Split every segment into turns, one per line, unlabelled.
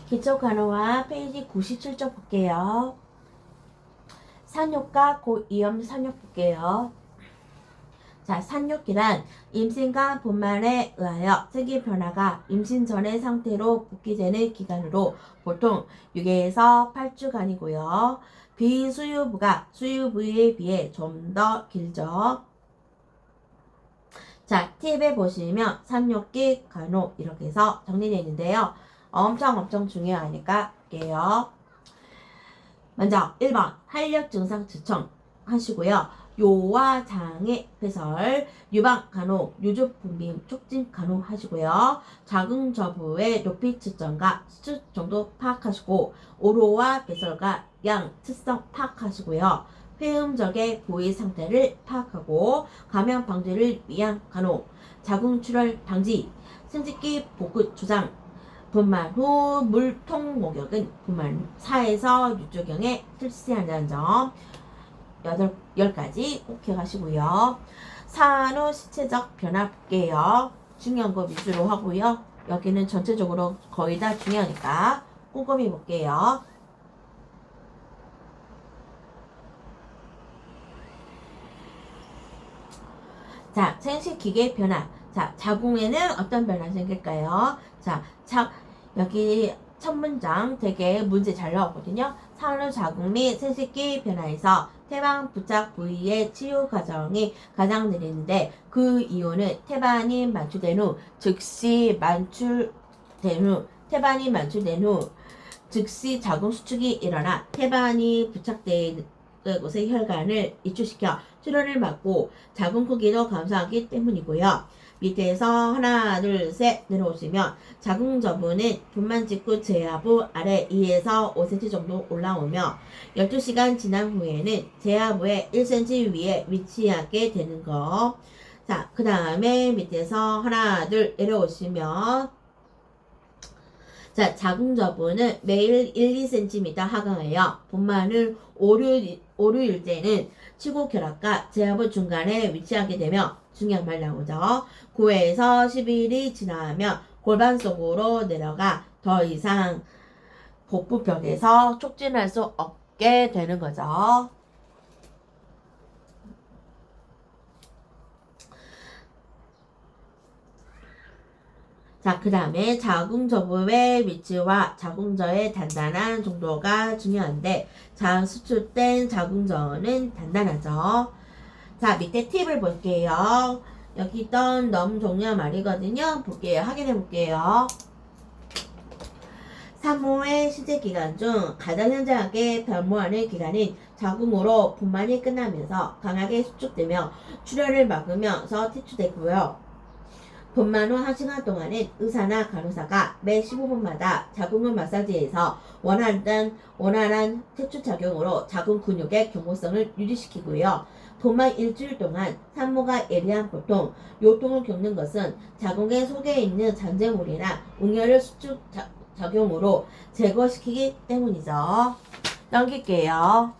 기초간호와 페이지 97쪽 볼게요. 산욕과 고위험 산욕 볼게요. 자, 산욕이란 임신과 분만에 의하여 생기 변화가 임신 전의 상태로 복귀되는 기간으로 보통 6에서 8주간이고요. 비수유부가 수유부에 비해 좀 더 길죠. 자, 팁에 보시면 산욕기, 간호 이렇게 해서 정리되어 있는데요. 엄청 중요하니까 볼게요. 먼저 1번 활력 증상 측정 하시고요. 요와 장애 배설, 유방 간호, 유주 분비 촉진 간호 하시고요. 자궁 저부의 높이 측정과 수축 정도 파악하시고 오로와 배설과 양 특성 파악하시고요. 폐음적의 부위 상태를 파악하고 감염 방지를 위한 간호, 자궁 출혈 방지, 생殖기 복구 조장, 분만 후 물통 목욕은 분만 4에서 6주경에 실시한다는 점 10가지 꼭 기억하시고요. 산후 신체적 변화 볼게요. 중요한 거 위주로 하고요. 여기는 전체적으로 거의 다 중요하니까 꼼꼼히 볼게요. 자, 생식기계 변화. 자, 자궁에는 어떤 변화 생길까요? 자, 여기 첫 문장 되게 문제 잘 나오거든요. 산후 자궁 및 생식기 변화에서 태반 부착 부위의 치유 과정이 가장 느리는데 그 이유는 태반이 만출된 후 즉시 자궁 수축이 일어나 태반이 부착된 곳의 혈관을 이축시켜 출혈을 막고 자궁 크기도 감소하기 때문이고요. 밑에서 하나, 둘, 셋 내려오시면 자궁 저부는 분만 직후 제하부 아래 2에서 5cm 정도 올라오며 12시간 지난 후에는 제하부의 1cm 위에 위치하게 되는 거. 자, 그 다음에 밑에서 하나, 둘 내려오시면 자, 자궁 저부는 매일 1-2cm 하강하여 분만을 오류일 때는 치고 결합과 제하부 중간에 위치하게 되며 중요한 말 나오죠. 9에서 10일이 지나면 골반 속으로 내려가 더 이상 복부벽에서 촉진할 수 없게 되는 거죠. 자, 그 다음에 자궁저부의 위치와 자궁저의 단단한 정도가 중요한데 수축된 자궁저는 단단하죠. 자, 밑에 팁을 볼게요. 여기 있던 너무 중요한 말이거든요. 확인해 볼게요. 산모의 시제 기간 중 가장 현저하게 변모하는 기간인 자궁으로 분만이 끝나면서 강하게 수축되며 출혈을 막으면서 퇴출되고요. 분만 후 1시간 동안은 의사나 간호사가 매 15분마다 자궁을 마사지해서 원활한 퇴출 작용으로 자궁 근육의 경호성을 유지시키고요. 분만 일주일 동안 산모가 예리한 고통, 요통을 겪는 것은 자궁의 속에 있는 잔재물이나 웅혈을 수축 작용으로 제거시키기 때문이죠. 넘길게요.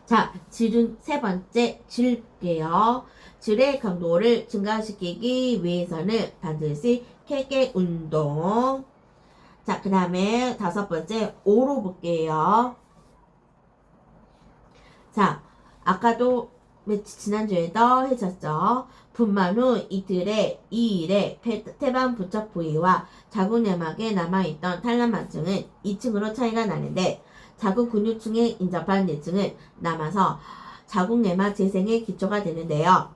자, 질은 세 번째 질게요. 질의 강도를 증가시키기 위해서는 반드시 케게 운동. 자, 그 다음에 5번째 오로 볼게요. 자, 아까도 지난주에도 해줬죠. 분만 후 이틀에 2일에 태반 부착 부위와 자궁 내막에 남아있던 탈남만층은 2층으로 차이가 나는데 자궁 근육층에 인접한 내층은 남아서 자궁 내막 재생의 기초가 되는데요.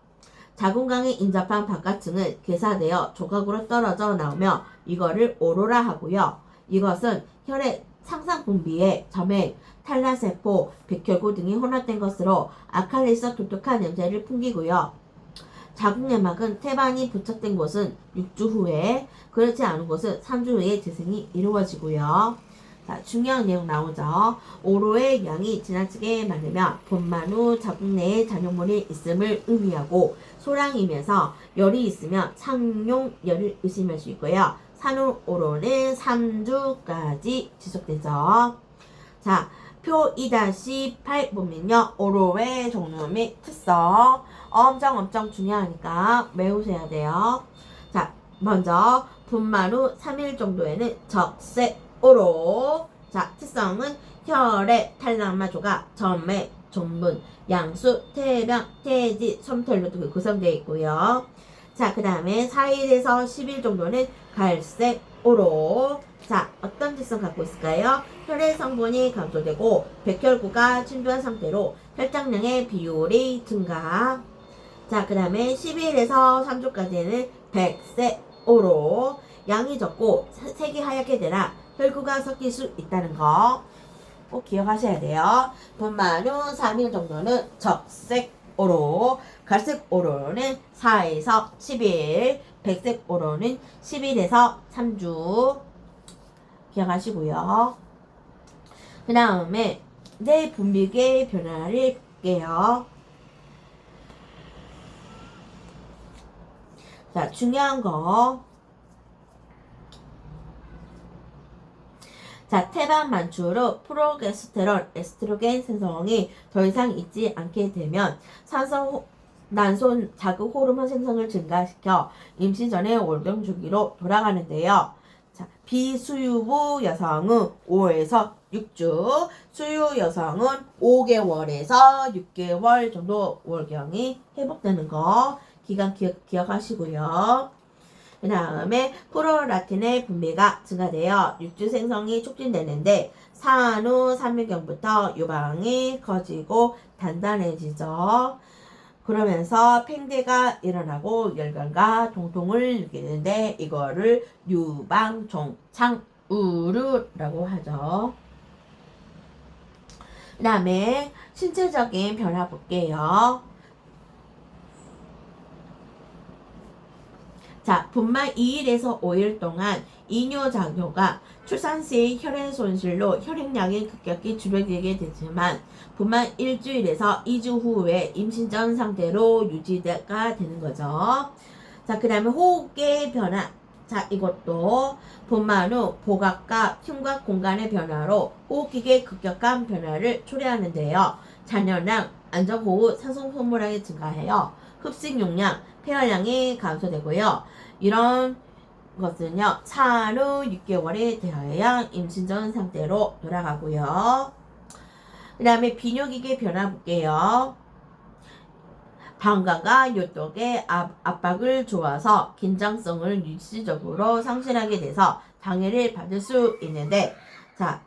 자궁강에 인접한 바깥층은 괴사되어 조각으로 떨어져 나오며 이거를 오로라 하고요. 이것은 혈액 상상 분비에 점액, 탈라세포, 백혈구 등이 혼합된 것으로 아칼리서 독특한 냄새를 풍기고요. 자궁 내막은 태반이 부착된 곳은 6주 후에, 그렇지 않은 곳은 3주 후에 재생이 이루어지고요. 자, 중요한 내용 나오죠. 오로의 양이 지나치게 많으면 분만 후 자궁 내에 잔여물이 있음을 의미하고 소량이면서 열이 있으면 상용열을 의심할 수 있고요. 산후 오로는 3주까지 지속되죠. 자, 표 2-8 보면요. 오로의 종류 및 특성 엄청 중요하니까 외우셔야 돼요. 자, 먼저 분만 후 3일 정도에는 적색오로. 자, 특성은 혈액, 탈락마조가 점액, 종분, 양수, 태병, 태지, 솜털로 구성되어 있고요. 자, 그 다음에 4일에서 10일 정도는 갈색오로. 자, 어떤 특성 갖고 있을까요? 혈액 성분이 감소되고 백혈구가 침투한 상태로 혈장량의 비율이 증가. 자, 그 다음에 12일에서 3주까지는 백색오로. 양이 적고 색이 하얗게 되나 혈구가 섞일 수 있다는 거 꼭 기억하셔야 돼요. 분만 후 3일 정도는 적색오로, 갈색오로는 4에서 10일, 백색오로는 10일에서 3주 기억하시고요. 그 다음에 내 분비계 변화를 볼게요. 자, 중요한 거. 자, 태반 만추로 프로게스테론, 에스트로겐 생성이 더 이상 있지 않게 되면 난손 자극 호르몬 생성을 증가시켜 임신 전에 월경 주기로 돌아가는데요. 자, 비수유부 여성은 5에서 6주, 수유 여성은 5개월에서 6개월 정도 월경이 회복되는 거 기간 기억하시고요. 그 다음에 프롤라틴의 분비가 증가되어 육주 생성이 촉진되는데 산후 3일경부터 유방이 커지고 단단해지죠. 그러면서 팽대가 일어나고 열감과 통통을 느끼는데 이거를 유방종창우루라고 하죠. 그 다음에 신체적인 변화 볼게요. 자, 분만 2일에서 5일 동안 이뇨작용과 출산 시 혈액 손실로 혈액량이 급격히 줄어들게 되지만 분만 일주일에서 2주 후에 임신 전 상태로 유지가 되는 거죠. 자, 그 다음에 호흡기의 변화. 자, 이것도 분만 후 복압과 틈과 공간의 변화로 호흡기의 급격한 변화를 초래하는데요. 잔여량, 안정호흡, 산소 소모량이 증가해요. 흡식 용량, 폐활량이 감소되고요. 이런 것은요, 산후 6개월이 되어야 임신 전 상태로 돌아가고요. 그 다음에 비뇨기계 변화 볼게요. 방광과 요독의 압박을 줘서 긴장성을 일시적으로 상실하게 돼서 장애를 받을 수 있는데, 자,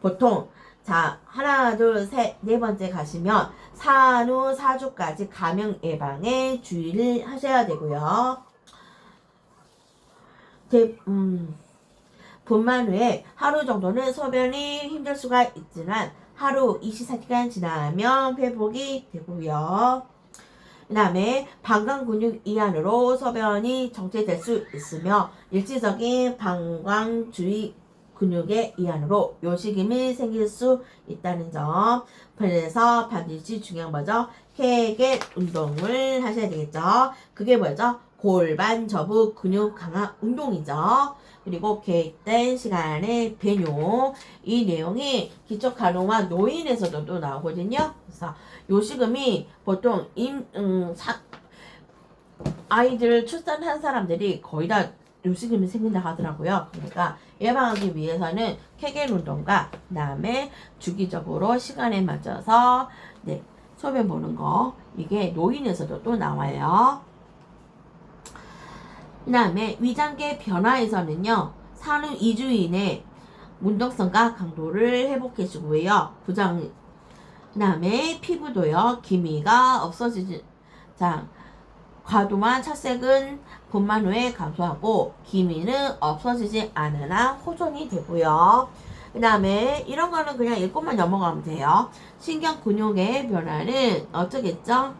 보통 자, 하나, 둘, 셋, 네 번째 가시면 산후 4주까지 감염 예방에 주의를 하셔야 되고요. 분만 후에 하루 정도는 소변이 힘들 수가 있지만 하루 24시간 지나면 회복이 되고요. 그 다음에 방광 근육 이완으로 소변이 정체될 수 있으며 일시적인 방광 주위 근육의 이완으로 요식임이 생길 수 있다는 점. 그래서 반드시 중요한 거죠. 케겔 운동을 하셔야 되겠죠. 그게 뭐죠? 골반 저부 근육 강화 운동이죠. 그리고 계획된 시간에 배뇨. 이 내용이 기초간호와 노인에서도 또 나오거든요. 그래서 요식음이 보통 아이들 출산한 사람들이 거의 다 요식음이 생긴다 하더라고요. 그러니까 예방하기 위해서는 케겔 운동과 그 다음에 주기적으로 시간에 맞춰서 소변 보는 거, 이게 노인에서도 또 나와요. 그 다음에 위장계 변화에서는요, 산후 2주 이내 운동성과 강도를 회복해주고요. 그 다음에 피부도요, 기미가 없어지지. 자, 과도한 착색은 분만 후에 감소하고 기미는 없어지지 않으나 호전이 되고요. 그 다음에 이런 거는 그냥 읽고만 넘어가면 돼요. 신경 근육의 변화는 어쩌겠죠?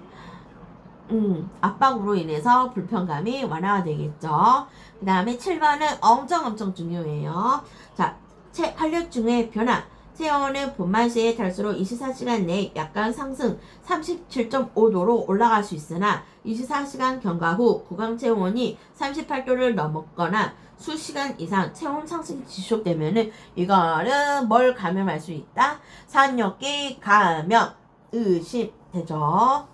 압박으로 인해서 불편감이 완화가 되겠죠. 그 다음에 7번은 엄청 중요해요. 자, 활력중의 변화. 체온은 분만 시에 탈수로 24시간 내에 약간 상승 37.5도로 올라갈 수 있으나 24시간 경과 후 구강 체온이 38도를 넘었거나 수시간 이상 체온 상승이 지속되면은 이거는 뭘 감염할 수 있다? 산염기 감염 의심되죠.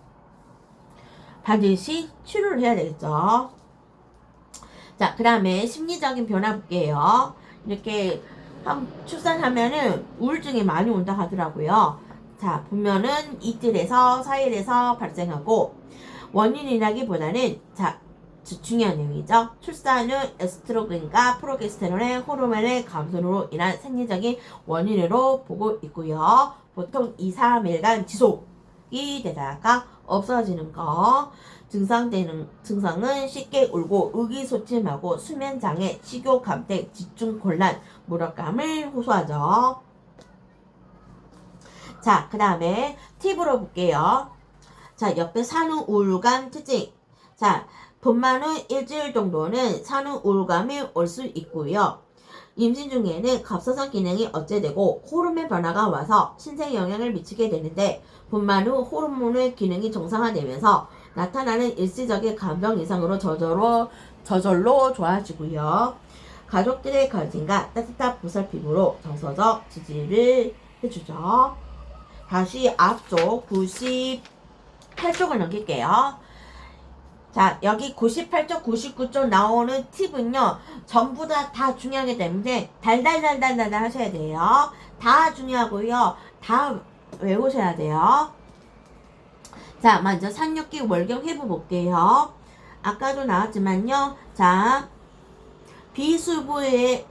반드시 치료를 해야 되겠죠. 자, 그 다음에 심리적인 변화 볼게요. 이렇게 출산하면은 우울증이 많이 온다 하더라고요. 자, 보면은 이틀에서 4일에서 발생하고 원인이라기보다는 자, 중요한 내용이죠. 출산 후 에스트로겐과 프로게스테론의 호르몬의 감소로 인한 생리적인 원인으로 보고 있고요. 보통 2, 3일간 지속이 되다가 없어지는 거. 증상은 쉽게 울고 의기소침하고 수면장애, 식욕 감퇴, 집중곤란, 무력감을 호소하죠. 자, 그 다음에 팁으로 볼게요. 자, 옆에 산후 우울감 특징. 자, 분만 후 일주일 정도는 산후 우울감이 올 수 있고요. 임신 중에는 갑상선 기능이 억제되고 호르몬 변화가 와서 신체에 영향을 미치게 되는데 분만 후 호르몬의 기능이 정상화되면서 나타나는 일시적인 감정 이상으로 저절로 좋아지고요. 가족들의 관심과 따뜻한 보살핌으로 정서적 지지를 해주죠. 다시 앞쪽 98쪽을 넘길게요. 자, 여기 98쪽, 99쪽 나오는 팁은요, 전부 다 중요하기 때문에 달달달달달 하셔야 돼요. 다 중요하고요. 다 외우셔야 돼요. 자, 먼저 산육기 월경 해부 볼게요. 아까도 나왔지만요. 자, 비수유부의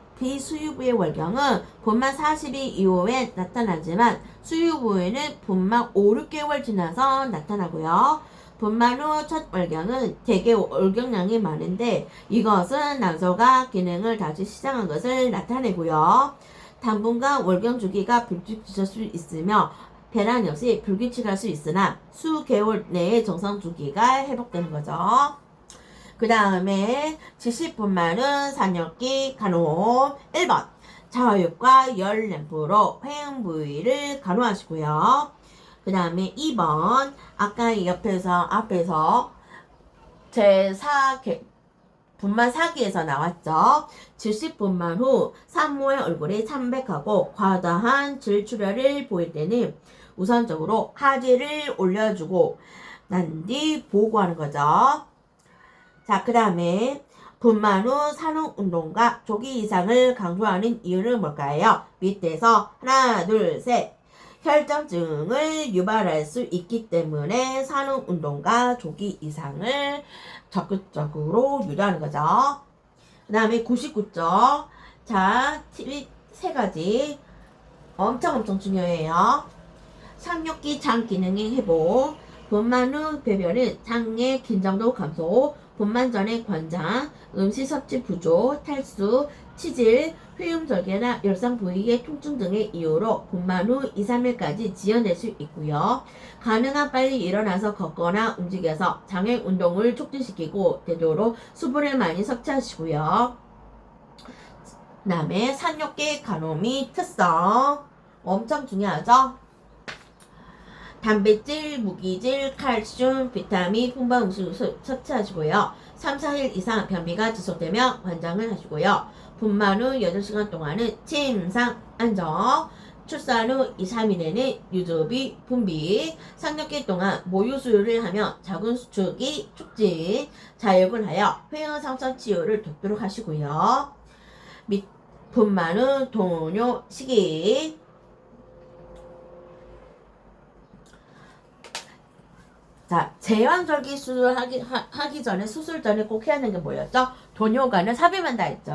월경은 분만 40일 이후에 나타나지만 수유부에는 분만 5, 6개월 지나서 나타나고요. 분만 후 첫 월경은 대개 월경량이 많은데 이것은 난소가 기능을 다시 시작한 것을 나타내고요. 당분간 월경 주기가 불규칙할 수 있으며 배란 역시 불규칙할 수 있으나 수개월 내에 정상 주기가 회복되는 거죠. 그 다음에 지식분만은 산염기 간호 1번 자화육과 열 램프로 회음 부위를 간호하시고요. 그 다음에 2번 아까 앞에서 분만 4기에서 나왔죠. 질식분만 후 산모의 얼굴이 창백하고 과다한 질출혈을 보일 때는 우선적으로 하지를 올려주고 난 뒤 보고하는 거죠. 자, 그 다음에 분만 후 산후 운동과 조기 이상을 강조하는 이유는 뭘까요? 밑에서 하나, 둘, 셋. 혈전증을 유발할 수 있기 때문에 산후 운동과 조기 이상을 적극적으로 유도하는 거죠. 그 다음에 99쪽. 자, 팁이 3가지. 엄청 중요해요. 상뇨기 장 기능의 회복. 분만 후 배변은 장의 긴장도 감소, 분만 전의 관장, 음식 섭취 부족, 탈수, 치질, 회음절개나 열상 부위의 통증 등의 이유로 분만 후 2, 3일까지 지연될 수 있고요. 가능한 빨리 일어나서 걷거나 움직여서 장의 운동을 촉진시키고 되도록 수분을 많이 섭취하시고요. 그 다음에 산욕계 간호 및 특성 엄청 중요하죠. 단백질, 무기질, 칼슘, 비타민, 풍부한 음식을 섭취하시고요. 3, 4일 이상 변비가 지속되면 관장을 하시고요. 분만 후 8시간 동안은 침상, 안정, 출산 후 2, 3일에는 유두비, 분비, 상력기 동안 모유 수유를 하며 자궁 수축이 촉진, 자육을 하여 회응 상처 치유를 돕도록 하시고요. 분만 후 동요 시기, 자, 제왕절개 수술 하기 전에 수술 전에 꼭 해야 하는 게 뭐였죠? 도뇨관을 삽입한다 했죠.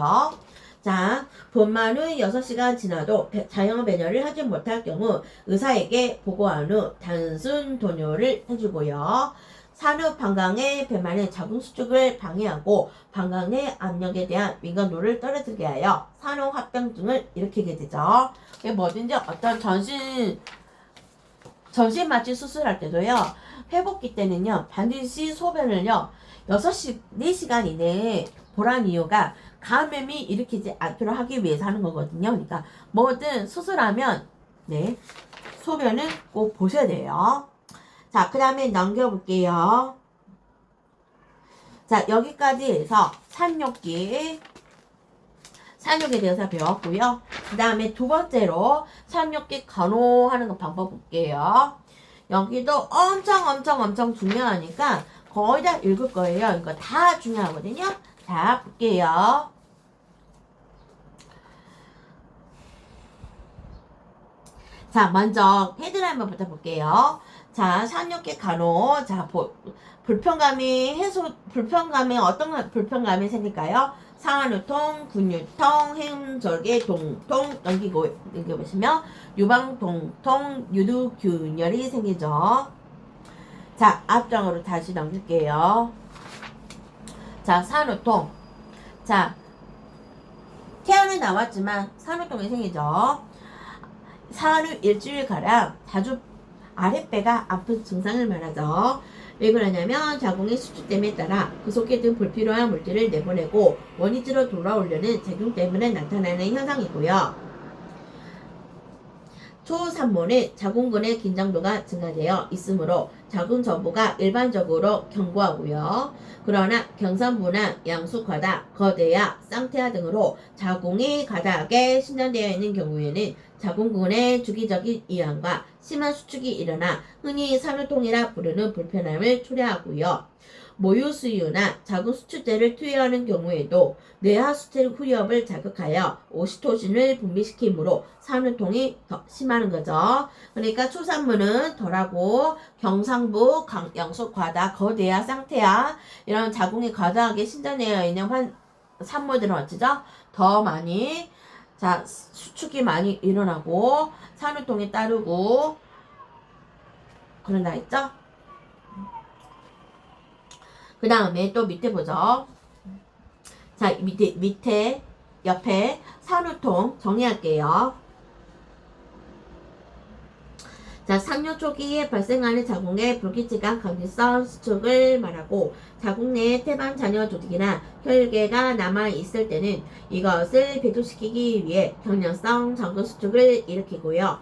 자, 분만 후 6시간 지나도 자연 배뇨를 하지 못할 경우 의사에게 보고한 후 단순 도뇨를 해주고요. 산후 방광의 배만의 자궁 수축을 방해하고 방광의 압력에 대한 민감도를 떨어지게 하여 산후 합병증을 일으키게 되죠. 뭐든지 어떤 전신 마취 수술할 때도요. 회복기 때는요, 반드시 소변을요, 4시간 이내에 보란 이유가 감염이 일으키지 않도록 하기 위해서 하는 거거든요. 그러니까 뭐든 수술하면, 네, 소변을 꼭 보셔야 돼요. 자, 그 다음에 넘겨볼게요. 자, 여기까지 해서 산욕에 대해서 배웠고요. 그 다음에 두 번째로 산욕기 간호하는 거 방법 볼게요. 여기도 엄청 중요하니까 거의 다 읽을 거예요. 이거 다 중요하거든요. 자, 볼게요. 자, 먼저 헤드라인부터 볼게요. 자, 산육계 간호. 자, 불편감이 어떤 불편감이 생길까요? 상하누통, 근육통, 해음절개, 동통, 넘겨보시면 유방동통, 유두균열이 생기죠. 자, 앞장으로 다시 넘길게요. 자, 산후통. 자, 태아는 나왔지만 산후통이 생기죠. 사흘 일주일가량 자주 아랫배가 아픈 증상을 말하죠. 왜 그러냐면 자궁의 수축됨에 따라 그 속에 든 불필요한 물질을 내보내고 원위치로 돌아오려는 작용 때문에 나타나는 현상이고요. 초산모는 자궁근의 긴장도가 증가되어 있으므로 자궁 저부가 일반적으로 견고하고요. 그러나 경산부나 양수과다, 거대야, 쌍태아 등으로 자궁이 가닥에 신장되어 있는 경우에는 자궁근의 주기적인 이완과 심한 수축이 일어나 흔히 산후통이라 부르는 불편함을 초래하고요. 모유수유나 자궁 수축제를 투여하는 경우에도 뇌하수체 후엽을 자극하여 오시토신을 분비시키므로 산후통이 더 심하는 거죠. 그러니까 초산부는 덜하고 경상부, 양수과다, 거대야, 쌍태야 이런 자궁이 과다하게 신장되어 있는 산모들은 어찌죠? 더 많이 수축이 많이 일어나고 산후통이 따르고 그런다 했죠? 그 다음에 또 밑에 보죠. 자, 밑에 옆에 산후통 정리할게요. 자, 상뇨 초기에 발생하는 자궁의 불규칙한 강제성 수축을 말하고 자궁 내에 태반 잔여 조직이나 혈계가 남아 있을 때는 이것을 배출시키기 위해 경련성 자궁 수축을 일으키고요.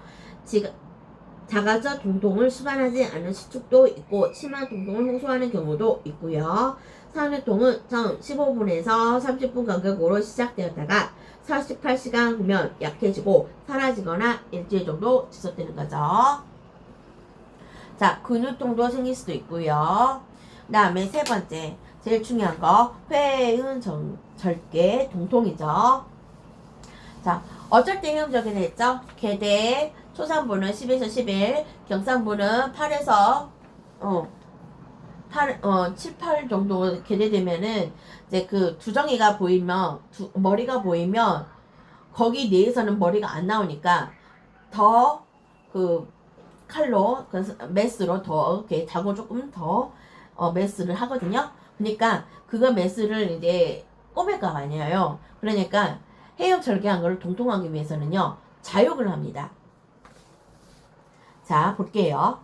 작아져 동통을 수반하지 않은 수축도 있고 심한 동통을 호소하는 경우도 있고요. 산후통은 처음 15분에서 30분 간격으로 시작되었다가 48시간 후면 약해지고 사라지거나 일주일 정도 지속되는 거죠. 자, 근육통도 생길 수도 있고요. 그 다음에 세 번째, 제일 중요한 거 회음절개 동통이죠. 자, 어쩔 때 회음절개는 했죠? 개대 초산부는 10에서 11, 경상부는 8에서 7, 8 정도 개대되면은 이제 그 두정이가 보이면 머리가 보이면 거기 내에서는 머리가 안 나오니까 더 그 칼로 메스로 더 이렇게 자고 조금 더 메스를 하거든요. 그러니까 그거 메스를 이제 꼬매가 아니에요. 그러니까 해역 절개한 거를 동통하기 위해서는요 자욕을 합니다. 자, 볼게요.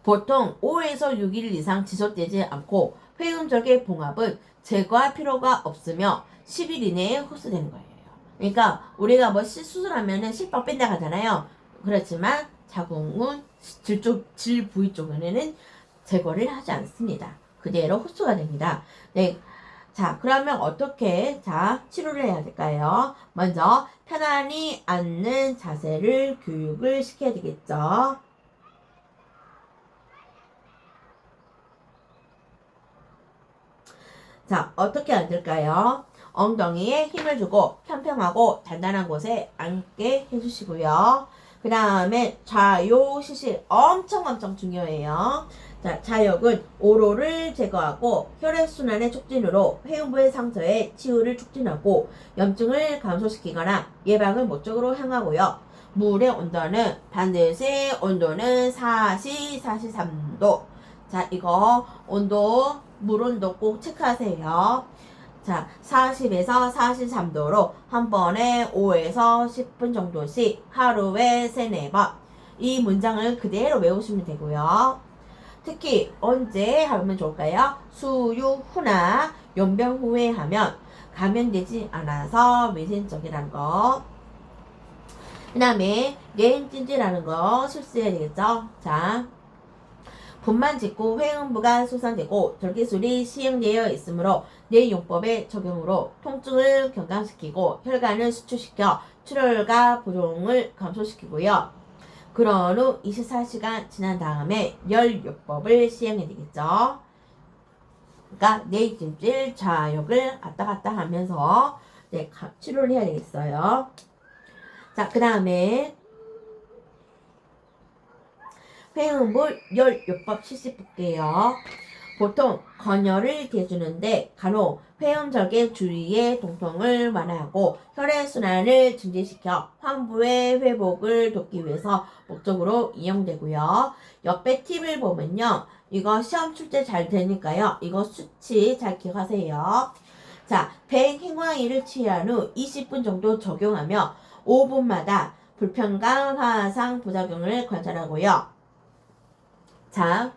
보통 5에서 6일 이상 지속되지 않고 회음절개 봉합은 제거할 필요가 없으며 10일 이내에 흡수되는 거예요. 그러니까 우리가 뭐 수술하면은 실밥 뺀다 하잖아요. 그렇지만 자궁은 질 부위 쪽에는 제거를 하지 않습니다. 그대로 흡수가 됩니다. 네. 자, 그러면 어떻게 치료를 해야 될까요? 먼저 편안히 앉는 자세를 교육을 시켜야 되겠죠. 자, 어떻게 앉을까요? 엉덩이에 힘을 주고 평평하고 단단한 곳에 앉게 해주시고요. 그 다음에 좌욕 시실 엄청 중요해요. 자, 좌욕은 오로를 제거하고 혈액순환의 촉진으로 회음부의 상처에 치유를 촉진하고 염증을 감소시키거나 예방을 목적으로 향하고요. 물의 온도는 반드시 온도는 43도. 자, 이거 물 온도 꼭 체크하세요. 자, 40에서 43도로 한 번에 5에서 10분 정도씩 하루에 3, 4번. 이 문장을 그대로 외우시면 되고요. 특히 언제 하면 좋을까요? 수유 후나 용병 후에 하면 감염되지 않아서 위생적이라는 거. 그 다음에 뇌행진지라는 거 실수해야 되겠죠? 자, 분만 짓고 회음부가 솟아내고 절개술이 시행되어 있으므로 뇌용법의 적용으로 통증을 경감시키고 혈관을 수축시켜 출혈과 부종을 감소시키고요. 그런 후 24시간 지난 다음에 열요법을 시행해야 되겠죠. 그러니까 내입찜질 좌욕을 왔다 갔다 하면서 네, 치료를 해야 되겠어요. 자, 그 다음에 회음부 열요법 실습 볼게요. 보통 건열을 개주는데 간혹 회음절개 주위의 통통을 완화하고 혈액순환을 증진시켜 환부의 회복을 돕기 위해서 목적으로 이용되고요. 옆에 팁을 보면요. 이거 시험 출제 잘 되니까요. 이거 수치 잘 기억하세요. 자, 백행황이를 취한 후 20분 정도 적용하며 5분마다 불편감, 화상, 부작용을 관찰하고요. 자,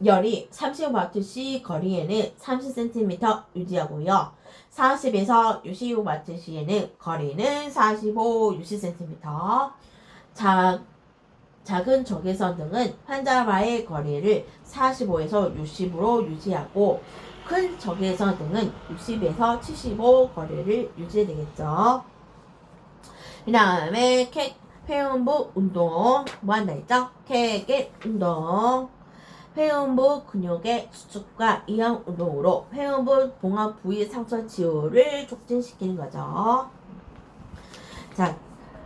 열이 30W씨 거리에는 30cm 유지하고요. 40에서 65W시에는 거리는 45, 60cm. 작은 적외선 등은 환자와의 거리를 45에서 60으로 유지하고 큰 적외선 등은 60에서 75 거리를 유지해야 되겠죠. 그 다음에 회음부 운동 뭐 한다 했죠? 케겔 운동. 회음부 근육의 수축과 이완 운동으로 회음부 봉합 부위 상처 치유를 촉진시키는 거죠. 자,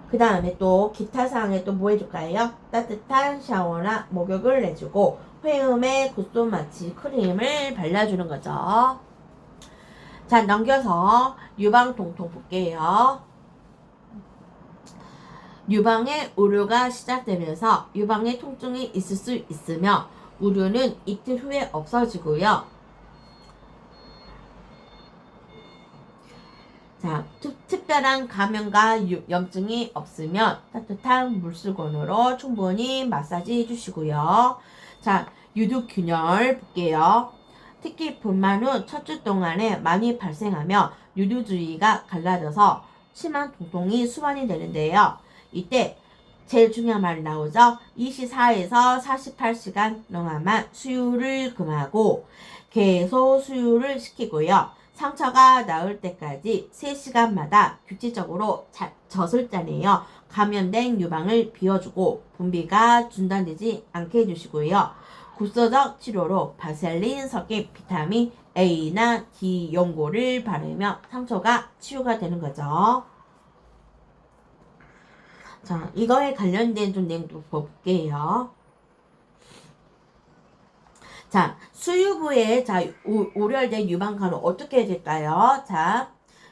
그 다음에 또 기타 사항에 또 뭐 해줄까요? 따뜻한 샤워나 목욕을 해주고 회음에 굿소 마취 크림을 발라주는 거죠. 자, 넘겨서 유방 통통 볼게요. 유방의 우류가 시작되면서 유방에 통증이 있을 수 있으며 우류는 이틀 후에 없어지고요. 자, 특별한 감염과 염증이 없으면 따뜻한 물수건으로 충분히 마사지 해주시고요. 자, 유두균열 볼게요. 특히 분만 후 첫 주 동안에 많이 발생하며 유두주의가 갈라져서 심한 통통이 수반이 되는데요. 이때 제일 중요한 말이 나오죠. 24에서 48시간 동안만 수유를 금하고 계속 수유를 시키고요. 상처가 나을 때까지 3시간마다 규칙적으로 젖을 짜내어 감염된 유방을 비워주고 분비가 중단되지 않게 해주시고요. 국소적 치료로 바셀린, 석기, 비타민 A나 D 연고를 바르며 상처가 치유가 되는 거죠. 자, 이거에 관련된 좀 내용도 볼게요. 자, 수유부에 오열된 유방간호 어떻게 해야 될까요? 자,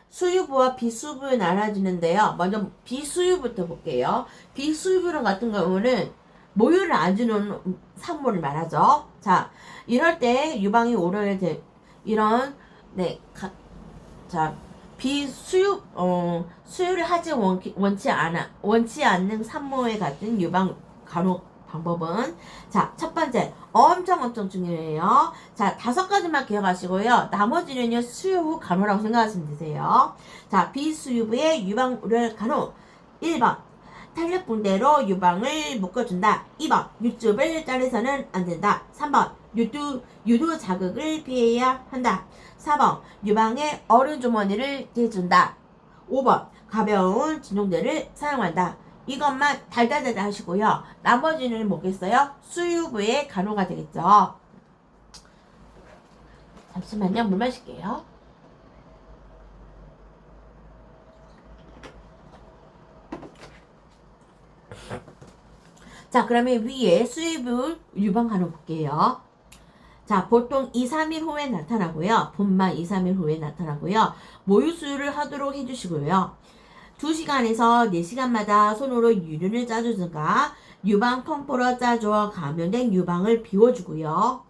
수유부와 비수유부 나눠지는데요. 먼저 비수유부터 볼게요. 비수유부 같은 경우는 모유를 안 주는 산모를 말하죠. 자, 이럴 때 유방이 오열된 이런 자, 수유를 하지 원치 않는 산모에 같은 유방 간호 방법은 자, 첫 번째 엄청 중요해요. 자, 5가지만 기억하시고요. 나머지는요 수유 후 간호라고 생각하시면 되세요. 자, 비수유부의 유방 우열 간호 1번 탄력붕대로 유방을 묶어준다. 2번 육즙을 짜내서는 안 된다. 3번 유두 자극을 피해야 한다. 4번 유방에 얼음 주머니를 대준다. 5번 가벼운 진통제를 사용한다. 이것만 달달달달 하시고요. 나머지는 뭐겠어요? 수유부의 간호가 되겠죠. 잠시만요. 물 마실게요. 자, 그러면 위에 수유부 유방 간호 볼게요. 자, 보통 2, 3일 후에 나타나고요. 분만 2, 3일 후에 나타나고요. 모유 수유를 하도록 해주시고요. 2시간에서 4시간마다 손으로 유륜을 짜주든가 유방 펌프로 짜줘 감염된 유방을 비워주고요.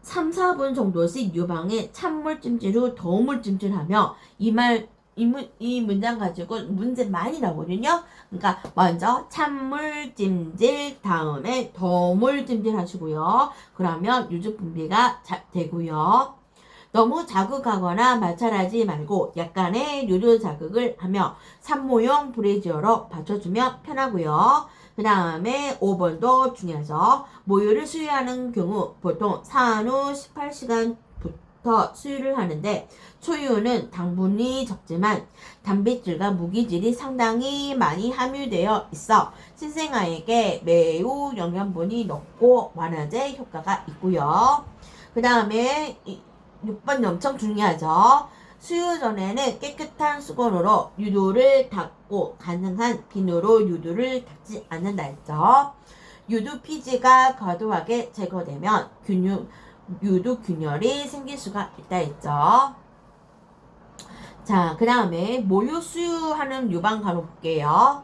3, 4분 정도씩 유방에 찬물 찜질 후 더울 찜질하며 이 문장 가지고 문제 많이 나오거든요. 그러니까 먼저 찬물 찜질, 다음에 더물 찜질 하시고요. 그러면 유즙 분비가 되고요. 너무 자극하거나 마찰하지 말고 약간의 유두 자극을 하며 산모용 브래지어로 받쳐주면 편하고요. 그 다음에 5번도 중요하죠. 모유를 수유하는 경우 보통 산후 18시간부터 수유를 하는데 초유는 당분이 적지만 단백질과 무기질이 상당히 많이 함유되어 있어 신생아에게 매우 영양분이 높고 완화제 효과가 있고요. 그 다음에 6번이 엄청 중요하죠. 수유 전에는 깨끗한 수건으로 유도를 닦고 가능한 비누로 유도를 닦지 않는다 했죠. 유두 피지가 과도하게 제거되면 유두 균열이 생길 수가 있다 했죠. 자, 그 다음에 모유 수유하는 유방 간호 볼게요.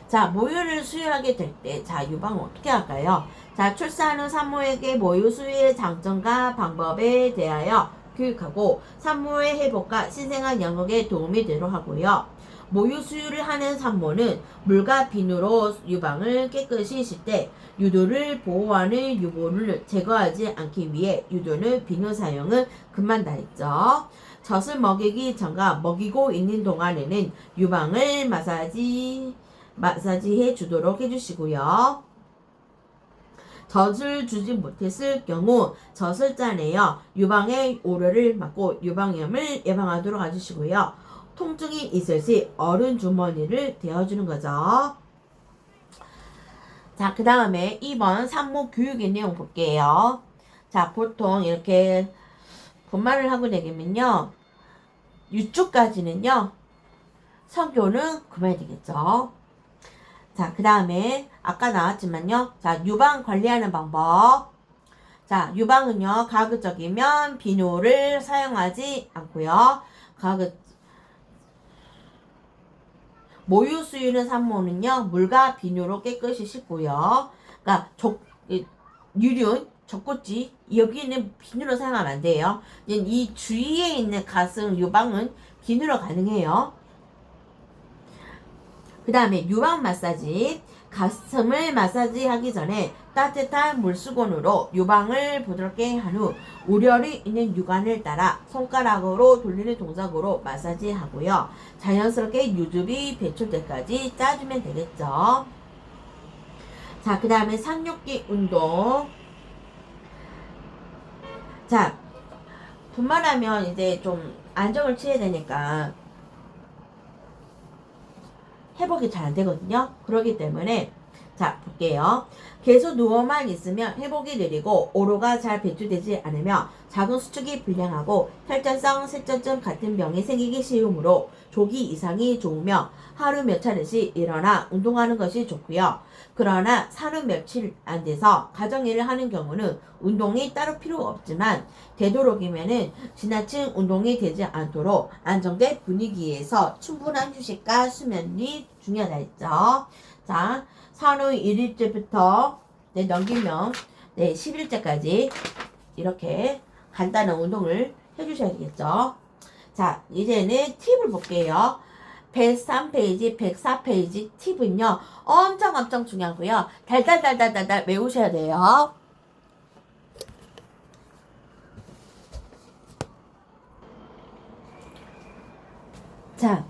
자, 모유를 수유하게 될 때, 자, 유방은 어떻게 할까요? 자, 출산 후 산모에게 모유 수유의 장점과 방법에 대하여 교육하고 산모의 회복과 신생아 영역에 도움이 되도록 하고요. 모유 수유를 하는 산모는 물과 비누로 유방을 깨끗이 씻을 때 유도를 보호하는 유골을 제거하지 않기 위해 유도는 비누 사용을 금한다 했죠. 젖을 먹이기 전과 먹이고 있는 동안에는 유방을 마사지해 주도록 해주시고요. 젖을 주지 못했을 경우 젖을 짜내어 유방의 오류를 막고 유방염을 예방하도록 해주시고요. 통증이 있을 시 어른 주머니를 대어주는 거죠. 자, 그 다음에 2번 산모 교육의 내용 볼게요. 자, 보통 이렇게 분만을 하고 되면요. 이쪽까지는요. 성교는 그만이 되겠죠. 자, 그 다음에 아까 나왔지만요. 자, 유방 관리하는 방법. 자, 유방은요. 가급적이면 비누를 사용하지 않고요. 모유 수유는 산모는요. 물과 비누로 깨끗이 씻고요. 그러니까 유륜, 젖꼭지 여기는 비누로 사용하면 안 돼요. 이 주위에 있는 가슴 유방은 비누로 가능해요. 그 다음에 유방 마사지. 가슴을 마사지하기 전에 따뜻한 물수건으로 유방을 부드럽게 한 후 우열이 있는 유관을 따라 손가락으로 돌리는 동작으로 마사지하고요. 자연스럽게 유즙이 배출때까지 짜주면 되겠죠. 자, 그 다음에 산욕기 운동. 자, 분만하면 이제 좀 안정을 취해야 되니까 회복이 잘 안 되거든요. 그렇기 때문에 자, 볼게요. 계속 누워만 있으면 회복이 느리고 오로가 잘 배출되지 않으며 작은 수축이 불량하고 혈전성 쇠전증 같은 병이 생기기 쉬우므로 조기 이상이 좋으며 하루 몇 차례씩 일어나 운동하는 것이 좋고요. 그러나 하루 며칠 안 돼서 가정일을 하는 경우는 운동이 따로 필요가 없지만 되도록이면은 지나친 운동이 되지 않도록 안정된 분위기에서 충분한 휴식과 수면이 중요하다 했죠. 자, 산후 1일째부터 넘기면 10일째까지 이렇게 간단한 운동을 해주셔야 되겠죠. 자, 이제는 팁을 볼게요. 103페이지, 104페이지 팁은요. 엄청 중요하고요. 달달달달달달 외우셔야 돼요. 자,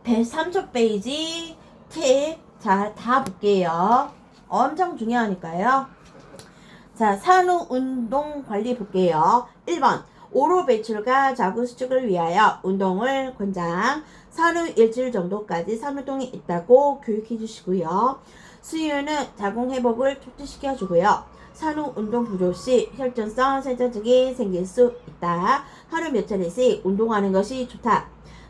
103페이지 팁. 자, 다 볼게요. 엄청 중요하니까요. 자, 산후 운동 관리 볼게요. 1번. 오로 배출과 자궁 수축을 위하여 운동을 권장. 산후 일주일 정도까지 산후동이 있다고 교육해 주시고요. 수유는 자궁 회복을 촉진시켜 주고요. 산후 운동 부족 시 혈전성 쇠전증이 생길 수 있다. 하루 몇 차례씩 운동하는 것이 좋다.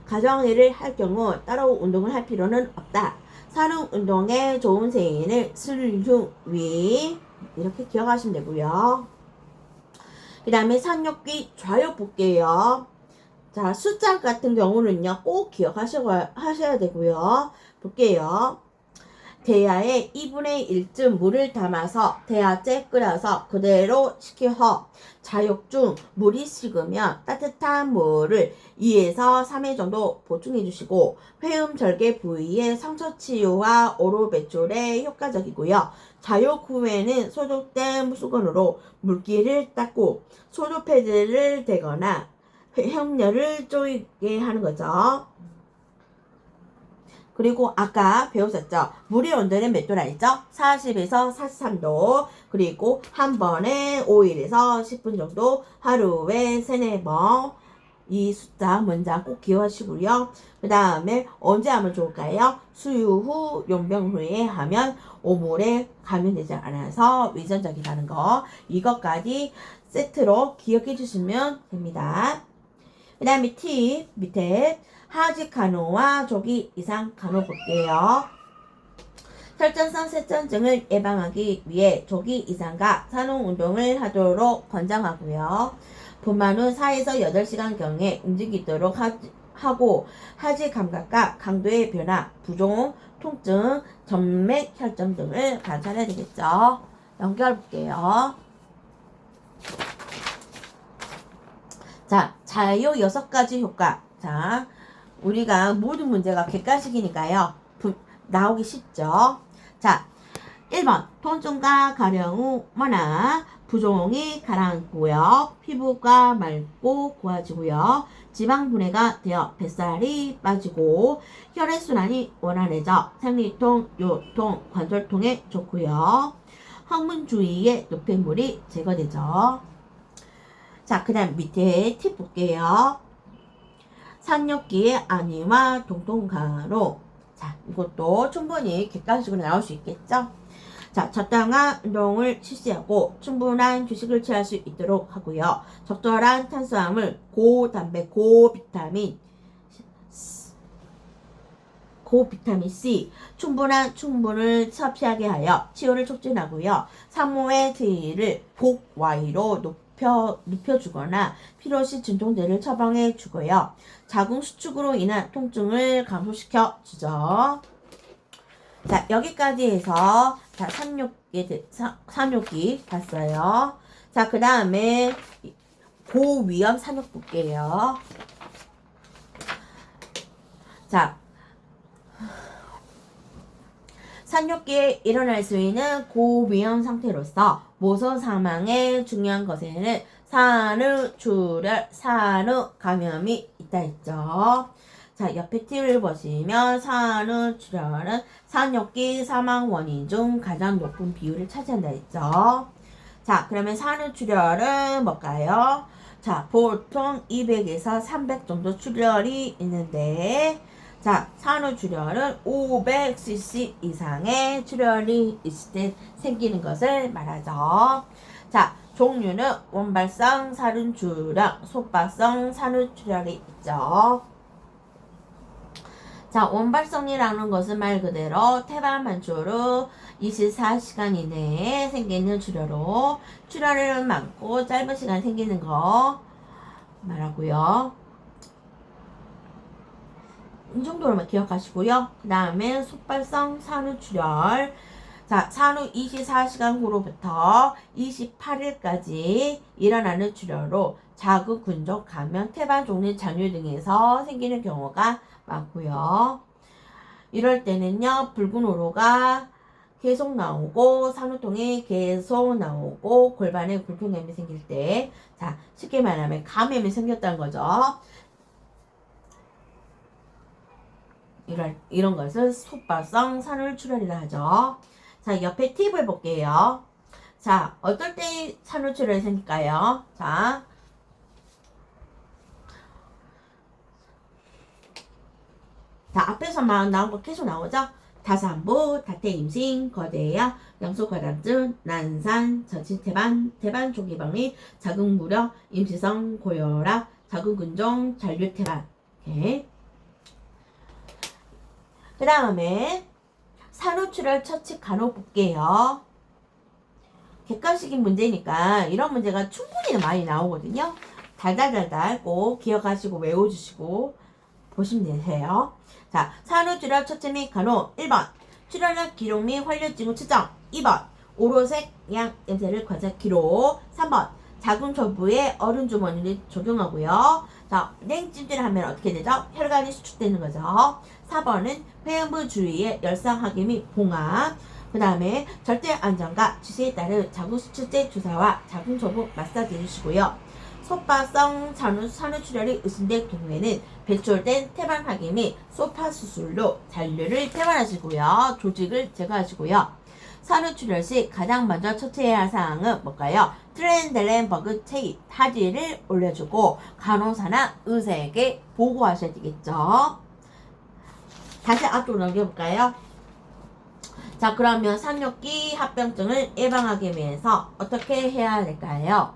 가정일을 할 경우 따로 운동을 할 필요는 없다. 산후 운동에 좋은 세인을 술흉위 이렇게 기억하시면 되고요. 그 다음에 산욕기 좌욕 볼게요. 자, 숫자 같은 경우는요 꼭 기억하셔야 되고요. 볼게요. 대야에 2분의 1쯤 물을 담아서 대야째 끓여서 그대로 식혀 자욕 중 물이 식으면 따뜻한 물을 2에서 3회 정도 보충해 주시고 회음 절개 부위의 상처 치유와 오로 배출에 효과적이고요. 자욕 후에는 소독된 수건으로 물기를 닦고 소독 패드를 대거나 흉열을 쪼이게 하는 거죠. 그리고 아까 배웠었죠. 물의 온도는 몇 도라 했죠? 40에서 43도. 그리고 한 번에 5일에서 10분 정도 하루에 3-4번 이 숫자 문장 꼭 기억하시고요. 그 다음에 언제 하면 좋을까요? 수유 후, 용병 후에 하면 오물에 감염되지 않아서 위전적이라는 거. 이것까지 세트로 기억해 주시면 됩니다. 그 다음에 팁 밑에 하지 간호와 조기 이상 간호 볼게요. 혈전성 쇠전증을 예방하기 위해 조기 이상과 산후 운동을 하도록 권장하고요. 분만 후 4에서 8시간경에 움직이도록 하고 하지 감각과 강도의 변화, 부종, 통증, 점맥 혈점 등을 관찰해야 되겠죠. 연결 볼게요. 자, 자요 6가지 효과. 자, 우리가 모든 문제가 객관식이니까요. 나오기 쉽죠. 자, 1번 통증과 가려움 후 완화, 부종이 가라앉고요. 피부가 맑고 고와지고요. 지방 분해가 되어 뱃살이 빠지고 혈액순환이 원활해져 생리통, 요통, 관절통에 좋고요. 항문 주위에 노폐물이 제거되죠. 자, 그 다음 밑에 팁 볼게요. 산욕기의 안위와 동통간호. 자, 이것도 충분히 객관식으로 나올 수 있겠죠? 자, 적당한 운동을 실시하고 충분한 휴식을 취할 수 있도록 하고요. 적절한 탄수화물, 고단백, 고비타민 C, 충분한 충분을 섭취하게 하여 치유를 촉진하고요. 산모의 체위를 복와이로 눕혀주거나 필요시 진통제를 처방해 주고요. 자궁 수축으로 인한 통증을 감소시켜 주죠. 자, 여기까지 해서 자, 산욕기 봤어요. 자, 그 다음에 고위험 산욕 볼게요. 자, 산욕기에 일어날 수 있는 고위험 상태로서 모성 사망의 중요한 것에는 산후출혈, 산후감염이 있다 했죠. 자, 옆에 팁을 보시면 산후출혈은 산욕기 사망 원인 중 가장 높은 비율을 차지한다 했죠. 자, 그러면 산후출혈은 뭘까요? 자, 보통 200에서 300 정도 출혈이 있는데, 자, 산후출혈은 500cc 이상의 출혈이 있을 때 생기는 것을 말하죠. 자, 종류는 원발성 산후출혈, 속발성 산후출혈이 있죠. 자, 원발성이라는 것은 말 그대로 태반 만출 후 24시간 이내에 생기는 출혈로 출혈은 많고 짧은 시간 생기는 거 말하고요. 이 정도로만 기억하시고요. 그 다음에 속발성 산후출혈. 자, 산후 24시간 후로부터 28일까지 일어나는 출혈로 자궁 근종 감염, 태반 종류 잔류 등에서 생기는 경우가 많고요. 이럴 때는요, 붉은 오로가 계속 나오고 산후통이 계속 나오고 골반에 불편감이 생길 때, 자, 쉽게 말하면 감염이 생겼다는 거죠. 이런 것을 속발성 산후출혈이라 하죠. 자, 옆에 팁을 볼게요. 자, 어떨 때 산후출혈이 생길까요? 자, 앞에서만 나온 거 계속 나오죠? 다산부, 다태임신, 거대야, 양소과담증, 난산, 저치태반, 태반 조기방리, 자궁무력, 임시성, 고혈압, 자궁근종, 잔류태반. 이렇게. 그 다음에 산후출혈 처치 간호 볼게요. 객관식인 문제니까 이런 문제가 충분히 많이 나오거든요. 달달달달 꼭 기억하시고 외워주시고 보시면 되세요. 자, 산후출혈 처치 및 간호 1번 출혈약 기록 및 환류증후 측정 2번 오로색 양 냄새를 관찰 기록 3번 자궁 초부에 얼음 주머니를 적용하고요. 자, 냉찜질을 하면 어떻게 되죠? 혈관이 수축되는 거죠. 4번은 회음부 주위에 열상 하기 및 봉합. 그 다음에 절대 안전과 지시에 따른 자궁 수축제 주사와 자궁 초부 마사지 해주시고요. 소파성 산후출혈이 의심될 경우에는 배출된 태반 확인 및 소파 수술로 잔류를 폐반하시고요. 조직을 제거하시고요. 산후출혈 시 가장 먼저 처치해야 할 사항은 뭘까요? 트렌델렌버그 체이, 하지를 올려주고 간호사나 의사에게 보고하셔야 되겠죠. 다시 앞으로 넘겨볼까요? 자, 그러면 상뇨기 합병증을 예방하기 위해서 어떻게 해야 될까요?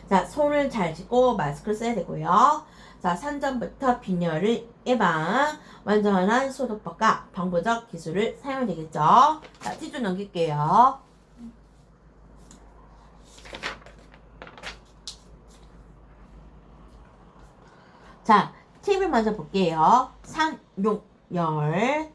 자, 손을 잘 씻고 마스크를 써야 되고요. 자, 산전부터 빈혈을 예방, 완전한 소독법과 방부적 기술을 사용해야 되겠죠. 자, 뒤로 넘길게요. 자, 팁을 먼저 볼게요. 산용열.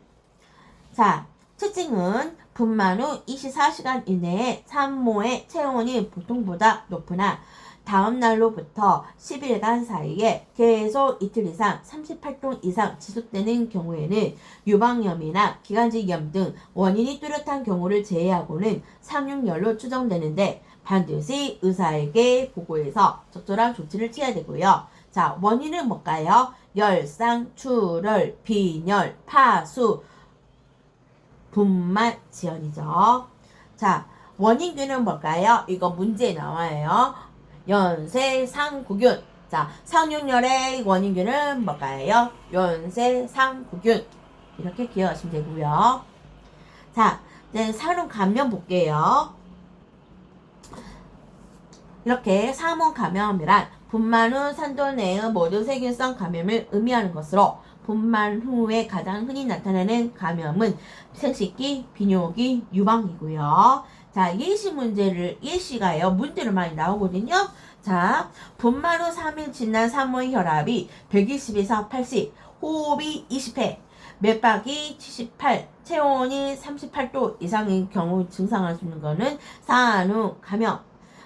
자, 특징은 분만 후 24시간 이내에 산모의 체온이 보통보다 높으나 다음 날로부터 10일간 사이에 계속 이틀 이상 38도 이상 지속되는 경우에는 유방염이나 기관지염 등 원인이 뚜렷한 경우를 제외하고는 상용열로 추정되는데 반드시 의사에게 보고해서 적절한 조치를 취해야 되고요. 자, 원인은 뭘까요? 열상, 출혈, 빈혈, 파수, 분만, 지연이죠. 자, 원인균은 뭘까요? 이거 문제에 나와요. 연쇄상구균. 자, 상용열의 원인균은 뭘까요? 연쇄상구균. 이렇게 기억하시면 되고요. 자, 이제 산후 감염 볼게요. 이렇게 상호 감염이란 분만 후 산도 내의 모든 세균성 감염을 의미하는 것으로 분만 후에 가장 흔히 나타나는 감염은 생식기, 비뇨기, 유방이고요. 자, 예시가요. 문제로 많이 나오거든요. 자, 분만 후 3일 지난 산모의 혈압이 120에서 80, 호흡이 20회, 맥박이 78, 체온이 38도 이상의 경우 증상할 수 있는 거는 산후 감염.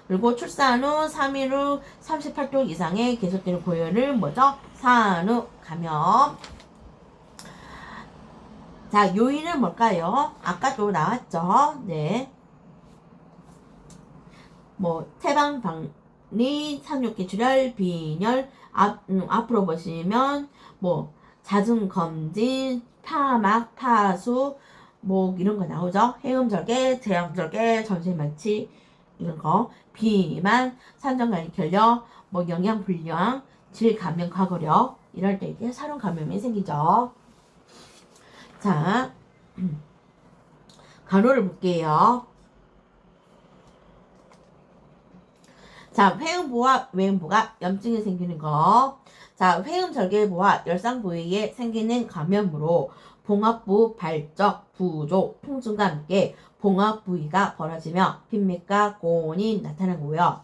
그리고 출산 후 3일 후 38도 이상의 계속되는 고열을 뭐죠? 산후 감염. 자, 요인은 뭘까요? 아까도 나왔죠? 네. 태방방리, 상뇨기 출혈, 빈혈, 앞으로 보시면, 잦은 검진, 파막, 파수, 이런 거 나오죠? 해음절개, 제왕절개, 전신마취, 이런 거, 비만, 산전관리 결력, 영양불량, 질감염 과거력, 이럴 때 이게 산후 감염이 생기죠. 자, 간호를 볼게요. 자, 회음부와 외음부가 염증이 생기는 거. 자, 회음절개부와 열상 부위에 생기는 감염으로 봉합부, 발적, 부족, 통증과 함께 봉합 부위가 벌어지며 빈맥과 고온이 나타나고요.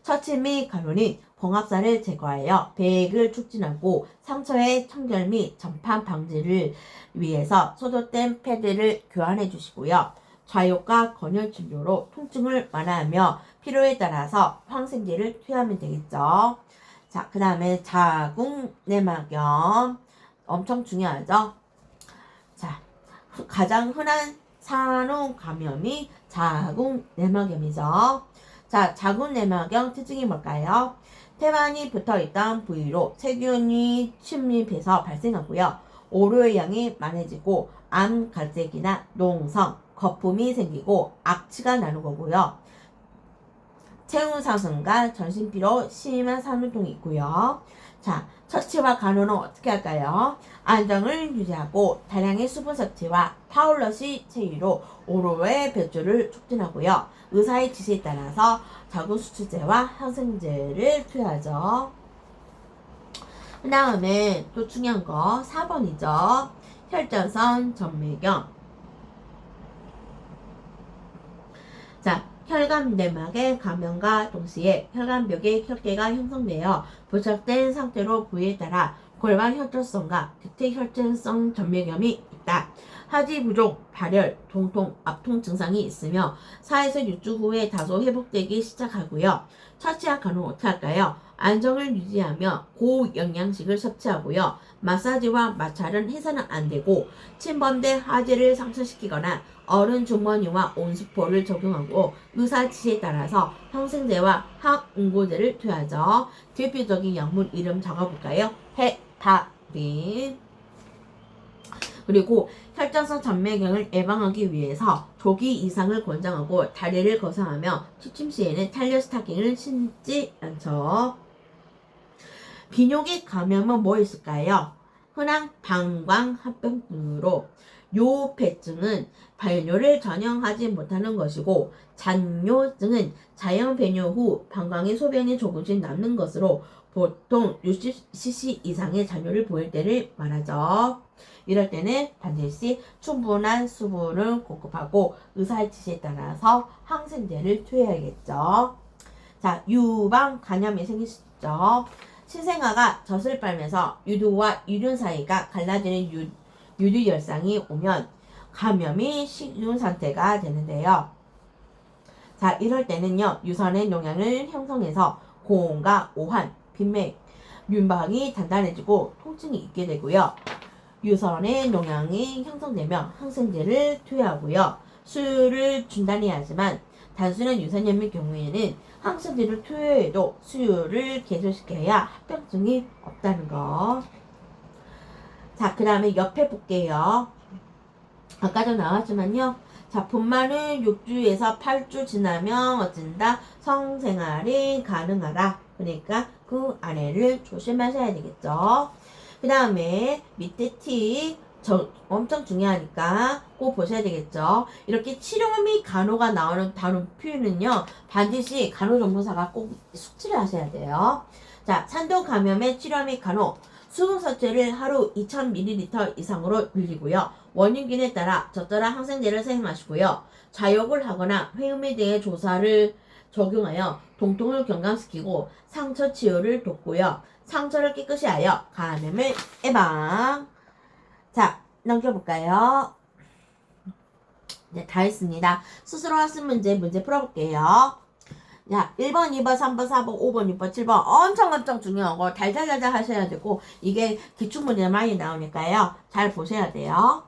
처치 및 간호는 봉합살을 제거하여 배액을 촉진하고 상처의 청결 및 전파 방지를 위해서 소독된 패드를 교환해 주시고요. 좌욕과 건열 진료로 통증을 완화하며 필요에 따라서 항생제를 투여하면 되겠죠. 자, 그 다음에 자궁 내막염 엄청 중요하죠. 자, 가장 흔한 산후 감염이 자궁 내막염이죠. 자, 자궁 내막염 특징이 뭘까요? 태반이 붙어있던 부위로 세균이 침입해서 발생하고요. 오로의 양이 많아지고 암갈색이나 농성, 거품이 생기고 악취가 나는 거고요. 체온 상승과 전신피로, 심한 산후통이 있고요. 자, 처치와 간호는 어떻게 할까요? 안정을 유지하고 다량의 수분 섭취와 파울러시 체위로 오로의 배출을 촉진하고요. 의사의 지시에 따라서 자궁수치제와 항생제를 투여하죠. 그 다음에 또 중요한 거 4번이죠. 혈전선 전매경. 자, 혈관 내막의 감염과 동시에 혈관벽에 혈계가 형성되어 부착된 상태로 부위에 따라 골반 혈전성과 대퇴혈전성 전매경이 있다. 하지 부족, 발열, 통통, 압통 증상이 있으며 4에서 6주 후에 다소 회복되기 시작하고요. 처치와 간호는 어떻게 할까요? 안정을 유지하며 고영양식을 섭취하고요. 마사지와 마찰은 해서는 안 되고 침범된 하지를 상처시키거나 어른 주머니와 온수포를 적용하고 의사 지시에 따라서 항생제와 항응고제를 투여하죠. 대표적인 약물 이름 적어볼까요? 헤파린. 그리고 혈전성 전매경을 예방하기 위해서 조기 이상을 권장하고 다리를 거상하며 취침 시에는 탄력 스타킹을 신지 않죠. 비뇨기 감염은 뭐 있을까요? 흔한 방광합병증으로 요배증은 발뇨를 전형하지 못하는 것이고 잔뇨증은 자연 배뇨 후 방광에 소변이 조금씩 남는 것으로 보통 60cc 이상의 잔뇨를 보일 때를 말하죠. 이럴 때는 반드시 충분한 수분을 공급하고 의사의 지시에 따라서 항생제를 투여해야겠죠. 자, 유방 감염이 생기시죠. 신생아가 젖을 빨면서 유두와 유륜 사이가 갈라지는 유두열상이 오면 감염이 쉬운 상태가 되는데요. 자, 이럴 때는요, 유선의 용량을 형성해서 고온과 오한, 빈맥, 윤박이 단단해지고 통증이 있게 되고요. 유선의 용량이 형성되면 항생제를 투여하고요. 수유를 중단해야 하지만 단순한 유선염의 경우에는 항생제를 투여해도 수유를 계속시켜야 합병증이 없다는 거. 자, 그 다음에 옆에 볼게요. 아까도 나왔지만요. 자, 분만은 6주에서 8주 지나면 어쩐다? 성생활이 가능하다. 그러니까 그 안에를 조심하셔야 되겠죠. 그 다음에 밑에 티 엄청 중요하니까 꼭 보셔야 되겠죠. 이렇게 치료 및 간호가 나오는 단어 표현은요, 반드시 간호전문사가 꼭 숙지를 하셔야 돼요. 자, 산도 감염의 치료 및 간호. 수분 섭취를 하루 2000ml 이상으로 늘리고요. 원인균에 따라 적절한 항생제를 사용하시고요. 좌욕을 하거나 회음에 대해 조사를 적용하여 통통을 경감시키고 상처 치유를 돕고요. 상처를 깨끗이 하여 감염을 예방. 자, 넘겨볼까요? 네, 다 했습니다. 스스로 학습 문제 풀어볼게요. 자, 1번, 2번, 3번, 4번, 5번, 6번, 7번 엄청 중요하고 달달달달 하셔야 되고 이게 기출문제 많이 나오니까요. 잘 보셔야 돼요.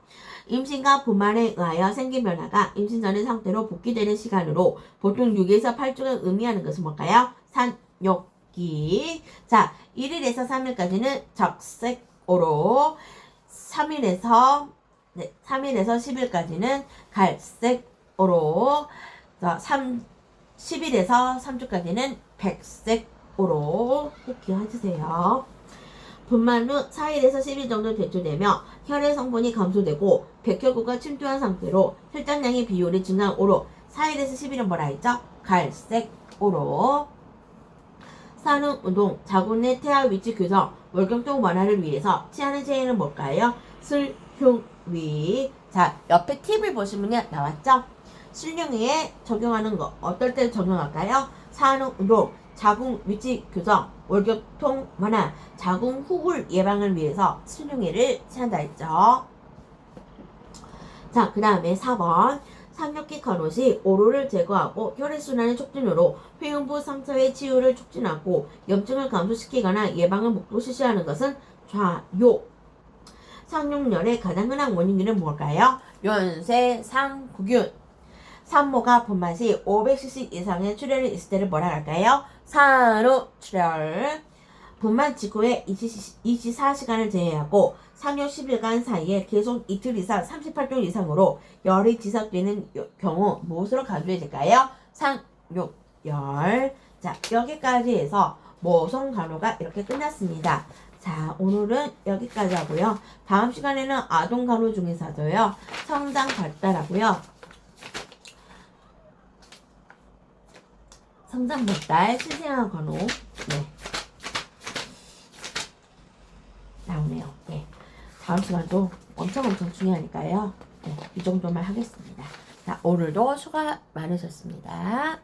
임신과 분만에 의하여 생긴 변화가 임신 전의 상태로 복귀되는 시간으로 보통 6에서 8주가 의미하는 것은 뭘까요? 산욕기. 자, 1일에서 3일까지는 적색오로 3일에서 10일까지는 갈색오로 10일에서 3주까지는 백색오로 기억해주세요. 분만 후 4일에서 10일 정도 대출되며 혈의 성분이 감소되고 백혈구가 침투한 상태로 혈당량의 비율이 증가한 오로 4일에서 10일은 뭐라 했죠? 갈색오로. 산후 운동, 자궁 내 태아 위치 교정, 월경통 완화를 위해서 취하는 체에는 뭘까요? 술흉위. 자, 옆에 팁을 보시면 나왔죠? 술흉위에 적용하는 거 어떨 때 적용할까요? 산후 운동, 자궁 위치 교정, 월경통 완화, 자궁 후굴 예방을 위해서 술흉위를 취한다 했죠. 자, 그 다음에 4번. 상뇨기 간호 시 오로를 제거하고 혈액순환의 촉진으로 회음부 상처의 치유를 촉진하고 염증을 감소시키거나 예방을 목표 실시하는 것은 좌요. 상용열의 가장 흔한 원인은 뭘까요? 연쇄상구균. 산모가 분만 시 500cc 이상의 출혈이 있을 때를 뭐라 할까요? 산후출혈. 분만 직후에 24시간을 제외하고 상뇨 10일간 사이에 계속 이틀 이상 38도 이상으로 열이 지속되는 경우 무엇으로 간주해야 될까요? 상뇨열. 자, 여기까지 해서 모성 간호가 이렇게 끝났습니다. 자, 오늘은 여기까지 하고요. 다음 시간에는 아동 간호 중의사도요. 성장 발달하고요. 성장 발달, 신생아 간호. 네. 나오네요. 네. 다음 시간도 엄청 중요하니까요. 네, 이 정도만 하겠습니다. 자, 오늘도 수고 많으셨습니다.